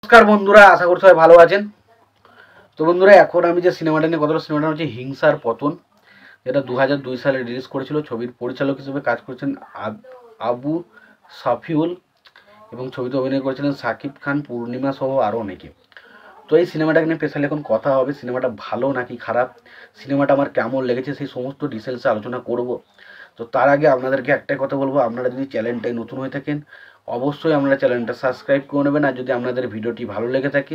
নমস্কার বন্ধুরা, আশা করি সবাই ভালো আছেন। তো বন্ধুরা, এখন আমি যে সিনেমাটা নিয়ে কথা বলবো, সিনেমাটা হচ্ছে হিংসার পতন, যেটা 2002 সালে রিলিজ করেছিল। ছবির পরিচালক হিসেবে কাজ করেছেন আবু সাফিউল এবং ছবিতে অভিনয় করেছিলেন সাকিব খান, পূর্ণিমা সহ আরও অনেকে। তো এই সিনেমাটাকে নিয়ে স্পেশালি এখন কথা হবে, সিনেমাটা ভালো নাকি খারাপ, সিনেমাটা আমার কেমন লেগেছে, সেই সমস্ত ডিটেলসে আলোচনা করব। তো তার আগে আপনাদেরকে একটাই কথা বলবো, আপনারা যদি চ্যানেলটায় নতুন হয়ে থাকেন অবশ্যই আপনারা চ্যানেলটা সাবস্ক্রাইব করে নেবেন। আর যদি আপনাদের ভিডিওটি ভালো লেগে থাকে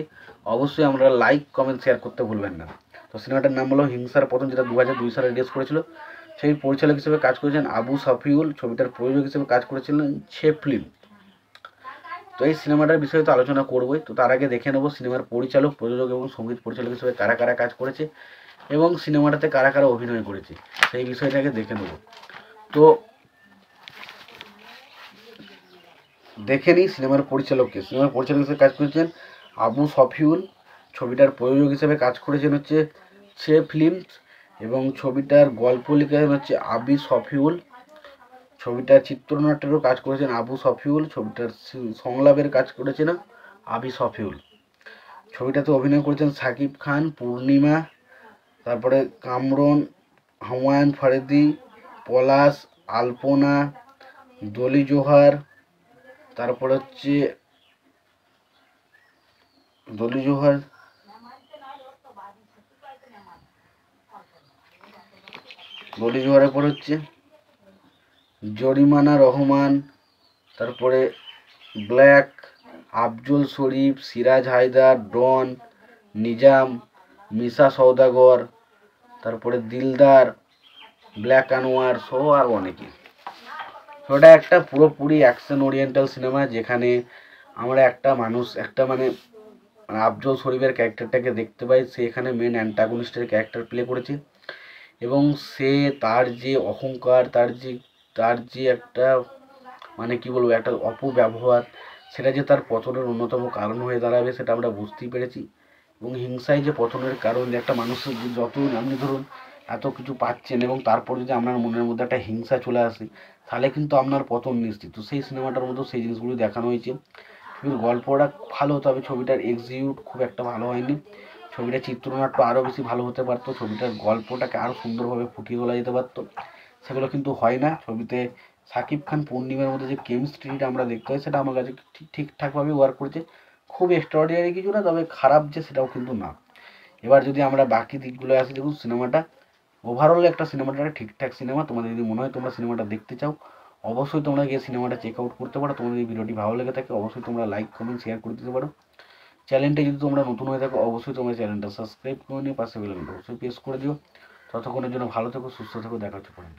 অবশ্যই আপনারা লাইক কমেন্ট শেয়ার করতে ভুলবেন না। তো সিনেমাটার নাম হলো হিংসার পতন, যেটা 2002 সালে রিলিজ করেছিল। সেই পরিচালক হিসেবে কাজ করেছেন আবু সাফিউল, ছবিটার প্রযোজক হিসেবে কাজ করেছিলেন ছে ফিল্ম। তো এই সিনেমাটার বিষয়ে তো আলোচনা করবোই। তো তার আগে দেখে নেবো সিনেমার পরিচালক, প্রযোজক এবং সঙ্গীত পরিচালক হিসেবে কারা কারা কাজ করেছে এবং সিনেমাটাতে কারা কারা অভিনয় করেছে, সেই বিষয়টাকে দেখে নেব। তো দেখে নিই সিনেমার পরিচালককে। সিনেমার পরিচালক হিসেবে কাজ করেছেন আবু সফিউল, ছবিটার প্রযোজক হিসেবে কাজ করেছেন হচ্ছে ছে ফিল্মস এবং ছবিটার গল্প লিখেছেন হচ্ছে আবি সফিউল। ছবিটার চিত্রনাট্যেরও কাজ করেছেন আবু সফিউল, ছবিটার সংলাপের কাজ করেছেন আবি সফিউল। ছবিটাতে অভিনয় করেছেন সাকিব খান, পূর্ণিমা, তারপরে কামরন, হুমায়ুন ফরিদি, পলাশ, আলপনা, দলি জোহার, তারপরে হচ্ছে দলি জোহার, দলি জোহারের পর হচ্ছে জরিমানা রহমান, তারপরে ব্ল্যাক, আফজল শরীফ, সিরাজ হায়দার, ডন, নিজাম, মিশা সওদাগর, তারপরে দিলদার, ব্ল্যাক আনোয়ার সহ আর অনেকে। ওটা একটা পুরোপুরি অ্যাকশন ওরিয়েন্টাল সিনেমা, যেখানে আমরা একটা মানুষ, একটা মানে আফজল শরীফের ক্যারেক্টারটাকে দেখতে পাই। সে এখানে মেন অ্যান্টাগনিস্টের ক্যারেক্টার প্লে করেছে এবং সে তার যে অহংকার, তার যে একটা মানে কি বলবো, একটা অপব্যবহার, সেটা যে তার পতনের অন্যতম কারণ হয়ে দাঁড়াবে সেটা আমরা বুঝতেই পেরেছি। এবং হিংসায় যে পতনের কারণ, যে একটা মানুষের যত আপনি ধরুন এত কিছু পাচ্ছেন এবং তারপর যদি আপনার মনের মধ্যে একটা হিংসা চলে আসে তাহলে কিন্তু আপনার পতন নিশ্চিত। তো সেই সিনেমাটার মধ্যে সেই জিনিসগুলো দেখানো হয়েছে। ছবির গল্পটা ভালো, তবে ছবিটার এক্সিকিউট খুব একটা ভালো হয়নি। ছবিটার চিত্রনাট্য আরও বেশি ভালো হতে পারতো, ছবিটার গল্পটাকে আরও সুন্দরভাবে ফুটিয়ে তোলা যেতে পারতো, সেগুলো কিন্তু হয় না। ছবিতে সাকিব খান পূর্ণিমার মধ্যে যে কেমিস্ট্রিটা আমরা দেখতে পাই সেটা আমার কাছে ঠিকঠাকভাবে ওয়ার্ক করেছে। খুব এক্সট্রাঅর্ডিনারি কিছু না, তবে খারাপ যে সেটাও কিন্তু না। এবার যদি আমরা বাকি দিকগুলো আসি, দেখুন সিনেমাটা ওভারঅল একটা সিনেমাটা ঠিকঠাক সিনেমা। তোমাদের যদি মনে হয় তোমরা সিনেমাটা দেখতে চাও অবশ্যই তোমরা গিয়ে সিনেমাটা চেক আউট করতে পারো। তোমাদের এই ভিডিওটি ভালো লেগে থাকে অবশ্যই তোমরা লাইক কমেন্ট শেয়ার করে দিতে পারো। চ্যানেলটা যদি তোমরা নতুন হয়ে থাকো অবশ্যই তোমরা চ্যানেলটা সাবস্ক্রাইব করে নিয়ে পাশে বেল আইকনটা অবশ্যই প্রেস করে দিও। ততক্ষণের জন্য ভালো থেকো, সুস্থ থেকো, দেখা হচ্ছে পরে।